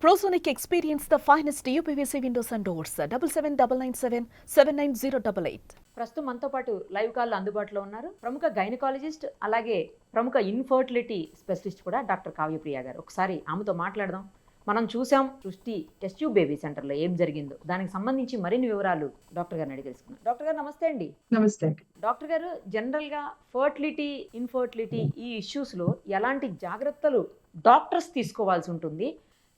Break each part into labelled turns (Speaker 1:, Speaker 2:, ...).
Speaker 1: Prosonic, experience the finest UPVC windows and doors. 7799779088.
Speaker 2: ప్రస్తుతం మనతో పాటు లైవ్ కాల్లో అందుబాటులో ఉన్నారు ప్రముఖ గైనకాలజిస్ట్ అలాగే ప్రముఖ ఇన్ఫర్టిలిటీ స్పెషలిస్ట్ కూడా డాక్టర్ కావ్యప్రియ గారు. ఒకసారి ఆమెతో మాట్లాడదాం. మనం చూసాం సృష్టి టెస్ట్ ట్యూబ్ బేబీ సెంటర్లో ఏం జరిగిందో, దానికి సంబంధించి మరిన్ని వివరాలు డాక్టర్ గారిని అడిగి తెలుసుకున్నాం. డాక్టర్ గారు నమస్తే అండి.
Speaker 3: నమస్తే.
Speaker 2: డాక్టర్ గారు, జనరల్గా ఫర్టిలిటీ ఇన్ఫర్టిలిటీ ఈ ఇష్యూస్లో ఎలాంటి జాగ్రత్తలు డాక్టర్స్ తీసుకోవాల్సి ఉంటుంది,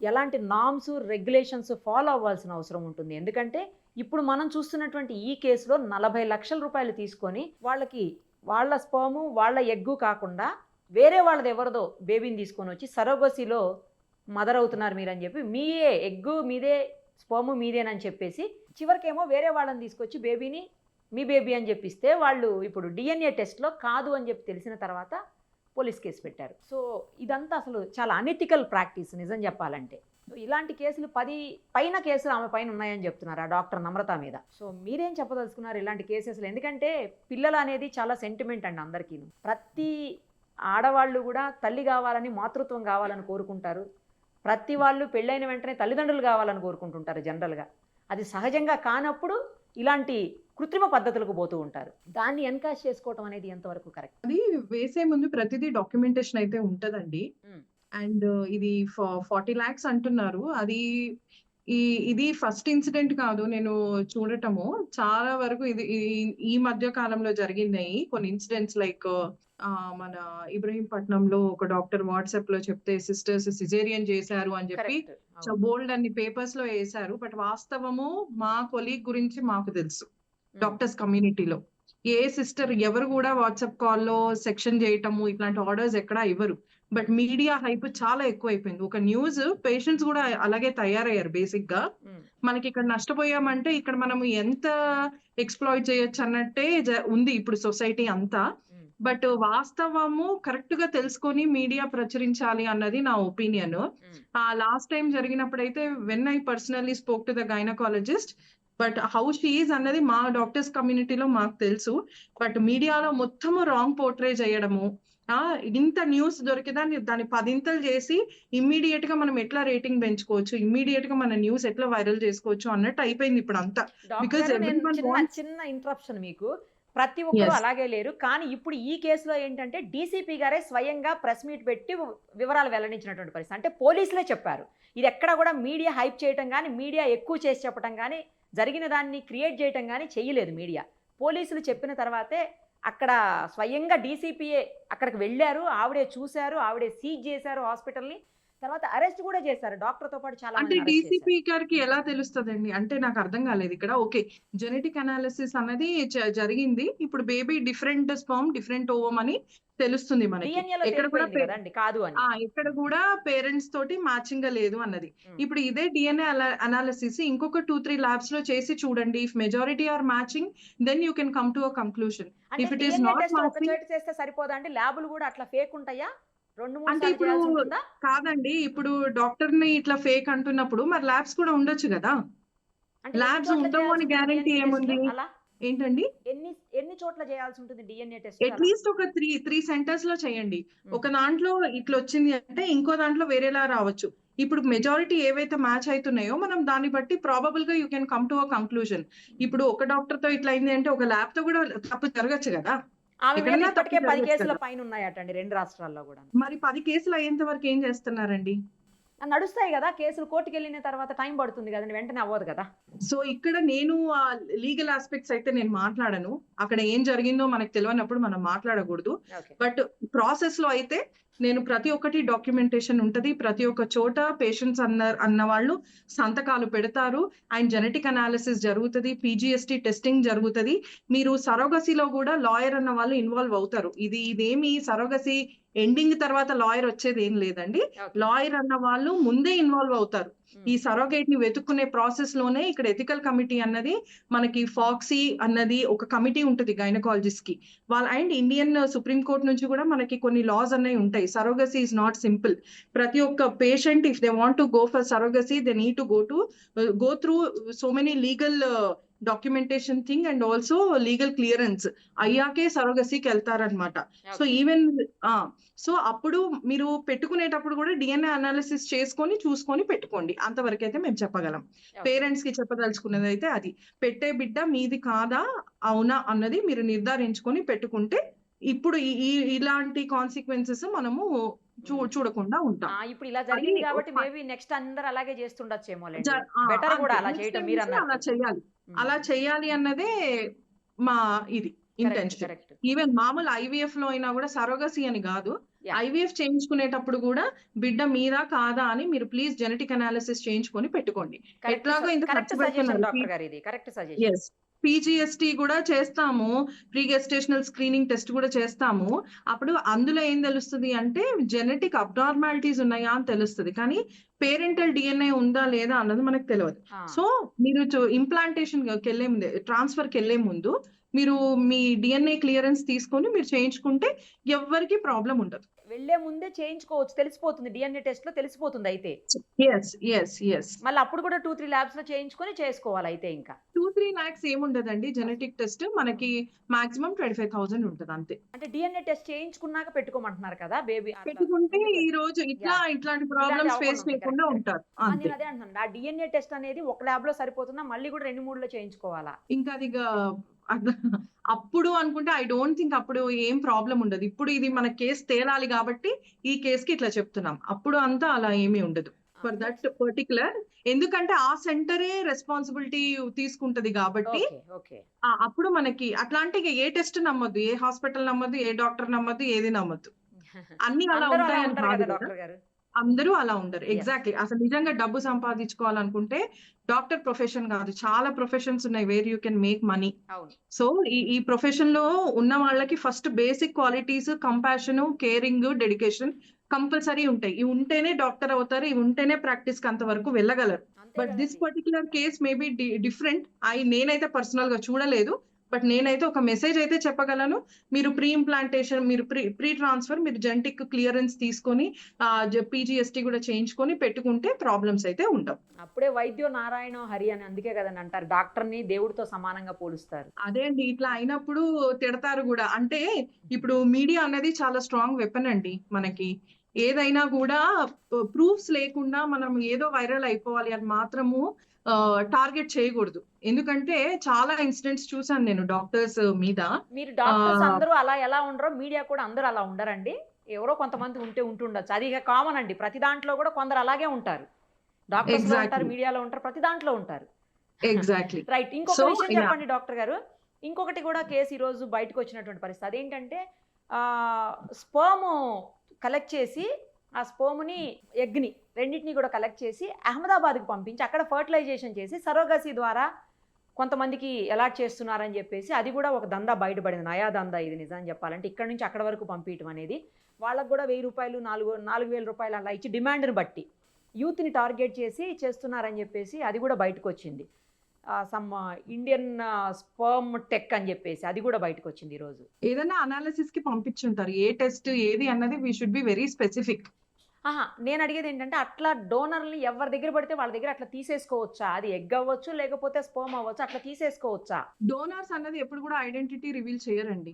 Speaker 2: ఎలాంటి నామ్స్ రెగ్యులేషన్స్ ఫాలో అవ్వాల్సిన అవసరం ఉంటుంది? ఎందుకంటే ఇప్పుడు మనం చూస్తున్నటువంటి ఈ కేసులో 40 లక్షల రూపాయలు తీసుకొని వాళ్ళకి వాళ్ళ స్పర్ము వాళ్ళ ఎగ్గు కాకుండా వేరే వాళ్ళది ఎవరిదో బేబీని తీసుకొని వచ్చి సరోగసీలో మదర్ అవుతున్నారు మీరని చెప్పి, మీయే ఎగ్గు మీదే స్పర్ము మీదేనని చెప్పేసి చివరికేమో వేరే వాళ్ళని తీసుకొచ్చి బేబీని మీ బేబీ అని చెప్పిస్తే వాళ్ళు ఇప్పుడు డిఎన్ఏ టెస్ట్లో కాదు అని చెప్పి తెలిసిన తర్వాత పోలీస్ కేసు పెట్టారు. సో ఇదంతా అసలు చాలా అనెథికల్ ప్రాక్టీస్ నిజం చెప్పాలంటే. ఇలాంటి కేసులు 10 పైన కేసులు ఆమె పైన ఉన్నాయని చెప్తున్నారు ఆ డాక్టర్ నమ్రత మీద. సో మీరేం చెప్పదలుచుకున్నారు ఇలాంటి కేసెస్లో? ఎందుకంటే పిల్లలు అనేది చాలా సెంటిమెంట్ అండి అందరికీ. ప్రతి ఆడవాళ్ళు కూడా తల్లి కావాలని, మాతృత్వం కావాలని కోరుకుంటారు. ప్రతి వాళ్ళు పెళ్ళైన వెంటనే తల్లిదండ్రులు కావాలని కోరుకుంటుంటారు జనరల్గా. అది సహజంగా కానప్పుడు ఇలాంటి కృత్రిమ పద్ధతులకు పోతూ ఉంటారు. దాన్ని ఎన్కాష్ చేసుకోవటం అనేది ఎంతవరకు కరెక్ట్?
Speaker 3: అది వేసే ముందు ప్రతిదీ డాక్యుమెంటేషన్ అయితే ఉంటదండి. అండ్ ఇది 40 lakhs అంటున్నారు. అది ఇది ఫస్ట్ ఇన్సిడెంట్ కాదు నేను చూడటము. చాలా వరకు ఇది ఈ మధ్య కాలంలో జరిగినాయి కొన్ని ఇన్సిడెంట్స్. లైక్ మన ఇబ్రహీంపట్నంలో ఒక డాక్టర్ వాట్సాప్ లో చెప్తే సిస్టర్స్ సిజేరియన్ చేశారు అని చెప్పి బోల్డ్ అన్ని పేపర్స్ లో వేశారు. బట్ వాస్తవము మా కొలీగ్ గురించి మాకు తెలుసు. డాక్టర్స్ కమ్యూనిటీలో ఏ సిస్టర్ ఎవరు కూడా వాట్సాప్ కాల్లో సెక్షన్ చేయటము ఇట్లాంటి ఆర్డర్స్ ఎక్కడా ఇవ్వరు. బట్ మీడియా హైప్ చాలా ఎక్కువ అయిపోయింది. ఒక న్యూస్ పేషెంట్స్ కూడా అలాగే తయారయ్యారు. బేసిక్ గా మనకి ఇక్కడ నష్టపోయామంటే ఇక్కడ మనం ఎంత ఎక్స్ప్లాయిట్ చేయొచ్చు అన్నట్టే ఉంది ఇప్పుడు సొసైటీ అంతా. బట్ వాస్తవము కరెక్ట్ గా తెలుసుకొని మీడియా ప్రచురించాలి అన్నది నా ఒపీనియన్. లాస్ట్ టైం జరిగినప్పుడైతే when I personally spoke to the gynaecologist, but how she is అన్నది మా డాక్టర్స్ కమ్యూనిటీలో మాకు తెలుసు. బట్ మీడియాలో మొత్తము రాంగ్ పోర్ట్రే చేయడము, ఇంత న్యూస్ దొరికిదా దాన్ని 10 చేసి ఇమ్మీడియట్ గా మనం ఎట్లా రేటింగ్ పెంచుకోవచ్చు, ఇమ్మీడియట్ గా మన న్యూస్ ఎట్లా వైరల్ చేసుకోవచ్చు అన్నట్టు అయిపోయింది ఇప్పుడు అంతా. బికాజ్
Speaker 2: చిన్న ఇంటరప్షన్ మీకు, ప్రతి ఒక్కరు అలాగే లేరు. కానీ ఇప్పుడు ఈ కేసులో ఏంటంటే డీసీపీ గారే స్వయంగా ప్రెస్ మీట్ పెట్టి వివరాలు వెల్లడించినటువంటి పరిస్థితి. అంటే పోలీసులే చెప్పారు. ఇది ఎక్కడ కూడా మీడియా హైప్ చేయటం కానీ, మీడియా ఎక్కువ చేసి చెప్పడం కానీ, జరిగిన దాన్ని క్రియేట్ చేయటం కానీ చేయలేదు మీడియా. పోలీసులు చెప్పిన తర్వాతే అక్కడ స్వయంగా డీసీపీఏ అక్కడికి వెళ్ళారు, ఆవిడే చూశారు, ఆవిడే సీజ్ చేశారు హాస్పిటల్ని, తర్వాత అరెస్ట్ కూడా చేశారు డాక్టర్తో పాటు. చాలా
Speaker 3: అంటే డీసీపీ గారికి ఎలా తెలుస్తుందండి అంటే నాకు అర్థం కాలేదు ఇక్కడ. ఓకే, జెనెటిక్ అనాలిసిస్ అన్నది జరిగింది. ఇప్పుడు baby different sperm different ovum అని తెలుస్తుంది మనకి. ఇక్కడ కూడా పేరెంట్స్ తోటి మ్యాచింగ్ గా లేదు అన్నది. ఇప్పుడు ఇదే డిఎన్ఏ అనాలిసిస్ ఇంకొక 2-3 ల్యాబ్స్ లో చేసి చూడండి. If majority are matching then you can come to a conclusion. If it is not matching
Speaker 2: చేస్తే సరిపోదండి. ల్యాబులు కూడా అట్లా ఫేక్ ఉంటాయా?
Speaker 3: అంటే ఇప్పుడు కాదండి, ఇప్పుడు డాక్టర్ ని ఇట్లా ఫేక్ అంటున్నప్పుడు మరి ల్యాబ్స్ కూడా ఉండొచ్చు కదా. ల్యాబ్స్ ఉండవు అని గ్యారంటీ ఏముంది? ఏంటండి,
Speaker 2: ఎన్ని చోట్ల చేయాల్సి ఉంటుంది డిఎన్ఏ టెస్ట్?
Speaker 3: అట్లీస్ట్ ఒక 3 సెంటర్స్ లో చేయండి. ఒక దాంట్లో ఇట్లా వచ్చింది అంటే ఇంకో దాంట్లో వేరేలా రావచ్చు. ఇప్పుడు మెజారిటీ ఏవైతే మ్యాచ్ అవుతున్నాయో మనం దాన్ని బట్టి ప్రాబబుల్ గా you can come to a conclusion. ఇప్పుడు ఒక డాక్టర్ తో ఇట్లా అయింది అంటే ఒక ల్యాబ్ తో కూడా తప్పు జరగచ్చు కదా.
Speaker 2: 10 కేసుల పైన ఉన్నాయటండి 2 రాష్ట్రాల్లో కూడా.
Speaker 3: మరి 10 కేసులు అయ్యేంత వరకు ఏం చేస్తున్నారండి?
Speaker 2: నడుస్తాయి కదా కేసులు, కోర్టుకి వెళ్ళిన తర్వాత టైం పడుతుంది కదండి, వెంటనే అవ్వదు కదా.
Speaker 3: సో ఇక్కడ నేను ఆ లీగల్ ఆస్పెక్ట్స్ అయితే నేను మాట్లాడను. అక్కడ ఏం జరిగిందో మనకు తెలియనప్పుడు మనం మాట్లాడకూడదు. బట్ ప్రాసెస్ లో అయితే నేను ప్రతి ఒక్కటి డాక్యుమెంటేషన్ ఉంటది. ప్రతి ఒక్క చోట పేషెంట్స్ అన్న వాళ్ళు సంతకాలు పెడతారు. అండ్ జెనెటిక్ అనాలిసిస్ జరుగుతుంది, పీజీఎస్టీ టెస్టింగ్ జరుగుతుంది. మీరు సరోగసీలో కూడా లాయర్ అన్న వాళ్ళు ఇన్వాల్వ్ అవుతారు. ఇదేమి సరోగసీ ఎండింగ్ తర్వాత లాయర్ వచ్చేది ఏం లేదండి. లాయర్ అన్న వాళ్ళు ముందే ఇన్వాల్వ్ అవుతారు. ఈ సరోగేట్ ని వెతుక్కునే ప్రాసెస్ లోనే ఇక్కడ ఎథికల్ కమిటీ అన్నది మనకి ఫాక్సీ అన్నది ఒక కమిటీ ఉంటుంది గైనకాలజిస్ట్ కి. అండ్ ఇండియన్ సుప్రీం కోర్ట్ నుంచి కూడా మనకి కొన్ని లాస్ అన్నవి ఉంటాయి. Surrogacy is not simple. ప్రతి ఒక్క patient if they want to go for surrogacy they need to go through so many legal documentation thing and also legal clearance అయ్యాకే సరోగసీకి వెళ్తారనమాట. సో ఈవెన్ సో అప్పుడు మీరు పెట్టుకునేటప్పుడు కూడా డిఎన్ఏ అనాలిసిస్ చేసుకొని చూసుకొని పెట్టుకోండి. అంతవరకు అయితే మేము చెప్పగలం. పేరెంట్స్ కి చెప్పదలుచుకున్నది అయితే అది. పెట్టే బిడ్డ మీది కాదా అవునా అన్నది మీరు నిర్ధారించుకొని పెట్టుకుంటే ఇప్పుడు ఇలాంటి కాన్సిక్వెన్సెస్ మనము చూడకుండా ఉంటాం.
Speaker 2: ఇప్పుడు ఇలా జరిగింది కాబట్టి మేబీ నెక్స్ట్ అందరూ అలాగే చేస్తుండొచ్చేమో. బెటర్ కూడా అలా చేయటం మీరు
Speaker 3: అలా చేయాలి. అలా చేయాలి అన్నదే మా ఇది ఇంటెన్షన్. ఈవెన్ మామూలు ఐవీఎఫ్ లో అయినా కూడా సరోగసీ అని కాదు, ఐవీఎఫ్ చేయించుకునేటప్పుడు కూడా బిడ్డ మీరా కాదా అని మీరు ప్లీజ్ జెనెటిక్ అనాలిసిస్ చేయించుకొని పెట్టుకోండి. ఎట్లాగో ఇంత ఖర్చు పెడుతున్నారు. పీజీఎస్టీ కూడా చేస్తాము, ప్రీ గెస్టేషనల్ స్క్రీనింగ్ టెస్ట్ కూడా చేస్తాము. అప్పుడు అందులో ఏం తెలుస్తుంది అంటే జెనెటిక్ అబ్నార్మాలిటీస్ ఉన్నాయా అని తెలుస్తుంది, కానీ పేరెంటల్ డిఎన్ఏ ఉందా లేదా అన్నది మనకు తెలియదు. సో మీరు ఇంప్లాంటేషన్ వెళ్ళే ముందు, ట్రాన్స్ఫర్ కి వెళ్లే ముందు మీరు మీ డిఎన్ఏ క్లియరెన్స్ తీసుకొని మీరు చేయించుకుంటే ఎవ్వరికి ప్రాబ్లం ఉండదు.
Speaker 2: వెళ్లే ముందే చేయించుకోవచ్చు, తెలిసిపోతుంది డిఎన్ఏ టెస్ట్ లో తెలిసిపోతుంది. అయితే మళ్ళీ అప్పుడు కూడా 2-3 ల్యాబ్స్ లో చేయించుకొని చేసుకోవాలి. అయితే ఇంకా
Speaker 3: 2-3 lakhs ఏముండదండి జెనెటిక్ టెస్ట్, మనకి మాక్సిమం 25,000 ఉంటుంది అంతే.
Speaker 2: అంటే డిఎన్ఏ టెస్ట్ చేయించుకున్నాక పెట్టుకోమంటున్నారు కదా బేబీ.
Speaker 3: పెట్టుకుంటే ఈ రోజు ఇట్లాంటి ప్రాబ్లమ్స్ ఫేస్ చేయకుండా ఉంటారు.
Speaker 2: నేను అదే అంటున్నాను, ఆ డిఎన్ఏ టెస్ట్ అనేది ఒక ల్యాబ్ లో సరిపోతుందా, మళ్ళీ కూడా 2-3 లో చేయించుకోవాలా?
Speaker 3: ఇంకా అది అప్పుడు అనుకుంటే ఐ డోంట్ థింక్ అప్పుడు ఏం ప్రాబ్లం ఉండదు. ఇప్పుడు ఇది మన కేసు తేలాలి కాబట్టి ఈ కేసుకి ఇట్లా చెప్తున్నాం. అప్పుడు అంతా అలా ఏమీ ఉండదు ఫర్ దట్ పర్టికులర్, ఎందుకంటే ఆ సెంటరే రెస్పాన్సిబిలిటీ తీసుకుంటది కాబట్టి. అప్పుడు మనకి అట్లాంటి ఏ టెస్ట్ నమ్మొద్దు, ఏ హాస్పిటల్ నమ్మొద్దు, ఏ డాక్టర్ నమ్మొద్దు, ఏది నమ్మొద్దు. అన్ని అలా ఉంటాయని కాదు, అందరూ అలా ఉండరు. ఎగ్జాక్ట్లీ. అసలు నిజంగా డబ్బు సంపాదించుకోవాలనుకుంటే డాక్టర్ ప్రొఫెషన్ కాదు, చాలా ప్రొఫెషన్స్ ఉన్నాయి where you can make money. So ఈ ప్రొఫెషన్ లో ఉన్న వాళ్ళకి first basic qualities compassion, caring, dedication compulsory ఉంటాయి. ఇవి ఉంటేనే డాక్టర్ అవుతారు, ఇవి ఉంటేనే ప్రాక్టీస్ కి అంతవరకు వెళ్ళగలరు. But this particular case maybe different. నేనైతే పర్సనల్ గా చూడలేదు, బట్ నేనైతే ఒక మెసేజ్ అయితే చెప్పగలను. మీరు ప్రీ ఇంప్లాంటేషన్, మీరు ప్రీ ట్రాన్స్ఫర్, మీరు జెనెటిక్ క్లియరెన్స్ తీసుకొని పీజీఎస్టీ కూడా చేయించుకొని పెట్టుకుంటే ప్రాబ్లమ్స్ అయితే ఉండవు.
Speaker 2: అప్పుడే వైద్యో నారాయణ హరి అని అందుకే కదండి అంటారు, డాక్టర్ ని దేవుడితో సమానంగా పోలుస్తారు.
Speaker 3: అదే అండి, ఇట్లా అయినప్పుడు తిడతారు కూడా. అంటే ఇప్పుడు మీడియా అనేది చాలా స్ట్రాంగ్ వెపన్ అండి. మనకి ఏదైనా కూడా ప్రూఫ్స్ లేకుండా మనం ఏదో వైరల్ అయిపోవాలి అని మాత్రము టార్గెట్ చేయకూడదు. ఎందుకంటే చాలా ఇన్సిడెంట్స్ చూసాను నేను డాక్టర్స్ మీద.
Speaker 2: మీరు డాక్టర్స్ అందరూ అలా ఎలా ఉండరో మీడియా కూడా అందరూ అలా ఉండరండి. ఎవరో కొంతమంది ఉంటుండొచ్చు, అది కామన్ అండి. ప్రతి దాంట్లో కూడా కొందరు అలాగే ఉంటారు. డాక్టర్స్ ఉంటారు, మీడియాలో ఉంటారు, ప్రతి దాంట్లో ఉంటారు.
Speaker 3: Exactly
Speaker 2: right. ఇంకొక విషయం చెప్పండి డాక్టర్ గారు. ఇంకొకటి కూడా కేసు ఈ రోజు బయటకు వచ్చినటువంటి పరిస్థితి అదేంటంటే, స్పర్మ్ కలెక్ట్ చేసి ఆ స్పర్మ్ని, ఎగ్ని రెండింటినీ కూడా కలెక్ట్ చేసి అహ్మదాబాద్కి పంపించి అక్కడ ఫర్టిలైజేషన్ చేసి సరోగసీ ద్వారా కొంతమందికి అలాట్ చేస్తున్నారని చెప్పేసి అది కూడా ఒక దందా బయటపడింది. నయా దందా ఇది నిజం చెప్పాలంటే. ఇక్కడ నుంచి అక్కడ వరకు పంపించడం అనేది వాళ్ళకు కూడా 1000 రూపాయలు, 4,000 రూపాయలు అలా ఇచ్చి డిమాండ్ని బట్టి యూత్ని టార్గెట్ చేసి చేస్తున్నారని చెప్పేసి అది కూడా బయటకు వచ్చింది. సమ్ ఇండియన్ స్పర్మ్ టెక్ అని చెప్పేసి అది కూడా బయటకు వచ్చింది ఈరోజు.
Speaker 3: ఏదైనా అనాలిసిస్ కి పంపించుంటారు, ఏ టెస్ట్ ఏది అన్నది we should be very specific.
Speaker 2: నేను అడిగేది ఏంటంటే, అట్లా డోనర్ని ఎవరి దగ్గర పడితే వాళ్ళ దగ్గర అట్లా తీసేసుకోవచ్చా? అది ఎగ్ అవ్వచ్చు, లేకపోతే స్పర్మ్ అవ్వచ్చు, అట్లా తీసేసుకోవచ్చా?
Speaker 3: డోనర్స్ అన్నది ఎప్పుడు కూడా ఐడెంటిటీ రివీల్ చేయరండి.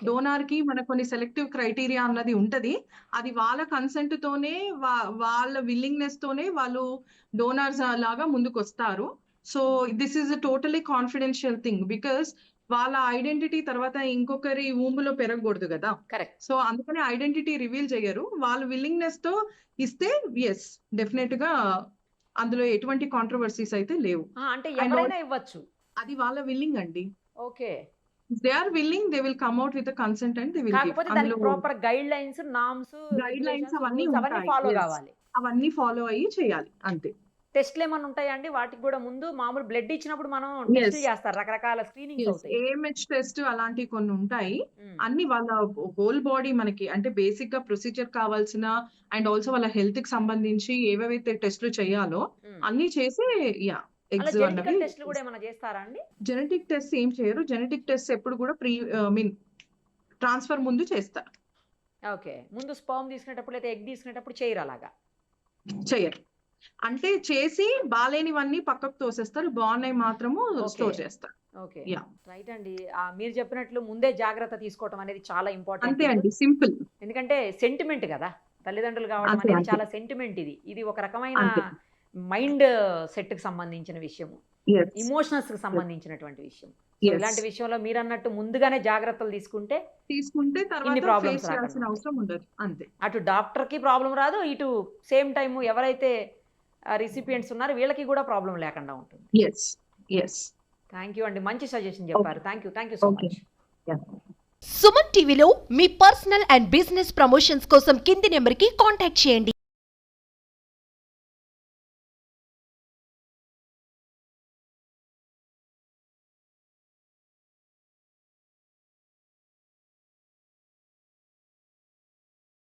Speaker 3: డోనార్ కి మనకు కొన్ని సెలెక్టివ్ క్రైటీరియా అన్నది ఉంటది. అది వాళ్ళ కన్సెంట్ తోనే, వాళ్ళ విల్లింగ్నెస్ తోనే వాళ్ళు డోనర్స్ లాగా ముందుకు వస్తారు. So this is a totally confidential thing, because వాళ్ళ ఐడెంటిటీ తర్వాత ఇంకొకరి ఊంబులో పెరగకూడదు కదా.
Speaker 2: కరెక్ట్.
Speaker 3: సో అందుకని ఐడెంటిటీ రివీల్ చేయరు. వాళ్ళ విల్లింగ్నెస్ తో ఇస్తే ఎస్ డెఫినెట్ గా అందులో ఎటువంటి కాంట్రవర్సీస్ అయితే లేవు.
Speaker 2: అంటే ఎవరైనా ఇవ్వచ్చు,
Speaker 3: అది వాళ్ళ విల్లింగ్ అండి.
Speaker 2: Okay.
Speaker 3: They are willing, they will come out with consent and they will give.
Speaker 2: కాకపోతే దానికి ప్రాపర్ గైడ్ లైన్స్, నామ్స్,
Speaker 3: అవన్నీ
Speaker 2: ఫాలో కావాలి.
Speaker 3: అవన్నీ ఫాలో అయ్యి చేయాలి అంతే.
Speaker 2: టెస్ట్లు ఏమైనా ఉంటాయా అండి? వాటికి కూడా ముందు మామూలు బ్లడ్ ఇచ్చినప్పుడు మనం టెస్ట్ చేస్తారు, రకరకాల స్క్రీనింగ్స్ అవుతాయి.
Speaker 3: ఏఎంహెచ్ టెస్ట్ అలాంటివి కొన్ని ఉంటాయి. అన్ని వాళ్ళ హోల్ బాడీ మనకి అంటే బేసిక్ గా ప్రొసీజర్ కావాల్సిన అండ్ ఆల్సో వాళ్ళ హెల్త్ కి సంబంధించి ఏవేవైతే టెస్ట్లు చేయాలో అన్ని చేసి
Speaker 2: టెస్ట్లు కూడా ఏమైనా చేస్తారా అండి?
Speaker 3: జెనెటిక్ టెస్ట్ ఏం చేయరు. జెనెటిక్ టెస్ట్ ఎప్పుడు కూడా ట్రాన్స్ఫర్ ముందు చేస్తారు.
Speaker 2: ఓకే. ముందు స్పర్మ్ తీసుకునేటప్పుడు లేదా ఎగ్ తీసుకునేటప్పుడు చేయరు, అలాగా
Speaker 3: చేయరు. అంటే చేసి బాలేనివన్నీ పక్కకు తోసేస్తారు, బాగున్నాయి మాత్రము స్టోర్ చేస్తారు.
Speaker 2: ఓకే.
Speaker 3: Yeah.
Speaker 2: రైట్ అండి. మీరు చెప్పినట్లు ముందే జాగ్రత్త తీసుకోవటం అనేది చాలా ఇంపార్టెంట్.
Speaker 3: అంతే అండి, సింపుల్.
Speaker 2: ఎందుకంటే సెంటిమెంట్ కదా! తల్లిదండ్రులు కావడం
Speaker 3: అంతే,
Speaker 2: అనేది
Speaker 3: అంతే.
Speaker 2: చాలా సెంటిమెంట్ ఇది. ఇది ఒక రకమైన
Speaker 3: అంతే.
Speaker 2: మైండ్ సెట్‌కి సంబంధించిన విషయము.
Speaker 3: Yes.
Speaker 2: ఎమోషనల్స్‌కి సంబంధించినటువంటి విషయం. So
Speaker 3: Yes.
Speaker 2: ఇలాంటి విషయంలో మీరన్నట్టు ముందుగానే జాగ్రత్తలు తీసుకుంటే
Speaker 3: తీసుకుంటే
Speaker 2: ఇన్ని
Speaker 3: తర్వాత
Speaker 2: ప్రాబ్లమ్స్
Speaker 3: ఫేస్ చేయాల్సిన
Speaker 2: రాకుండా
Speaker 3: అవసరం ఉండదు. అంతే.
Speaker 2: అటు డాక్టర్‌కి ప్రాబ్లమ్ రాదు. ఇటు సేమ్ టైమ్ ఎవరైతే రిసిపియెంట్స్ ఉన్నారో వీళ్ళకి కూడా ప్రాబ్లమ్ లేకుండా ఉంటుంది.
Speaker 3: ఎస్. ఎస్.
Speaker 2: థ్యాంక్ యూ అండి. మంచి సజెషన్ చెప్పారు. Thank you so
Speaker 3: okay.
Speaker 2: Much.
Speaker 4: Suman టీవీలో మీ పర్సనల్ అండ్ బిజినెస్ ప్రమోషన్స్ కోసం కింది నెంబర్కి కాంటాక్ట్ చేయండి.